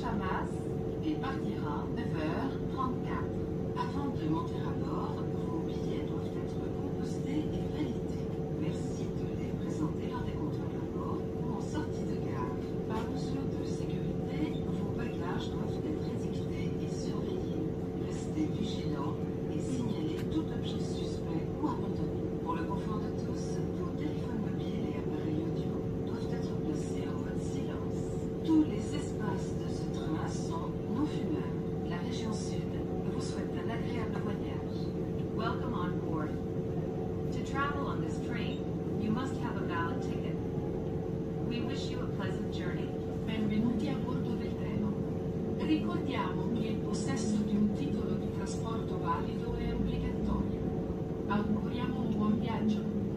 Hamas et partira 9h34. Avant de monter à bord, vos billets doivent être compostés et validés. Merci de les présenter lors des contrôles à bord ou en sortie de gare. Par mesure de sécurité, vos bagages doivent être étiquetés et surveillés. Restez vigilants et signalez tout objet suspect ou abandonné. Pour le confort de tous, vos téléphones mobiles et appareils audio doivent être placés en mode silence. Tous les espaces de ce train sont non fumeurs. La région sud vous souhaite un agréable voyage. Welcome on board. To travel on this train, you must have a valid ticket. We wish you a pleasant journey. Benvenuti a bordo del treno. Ricordiamo che il possesso di un titolo di trasporto valido è obbligatorio. Auguriamo un buon viaggio.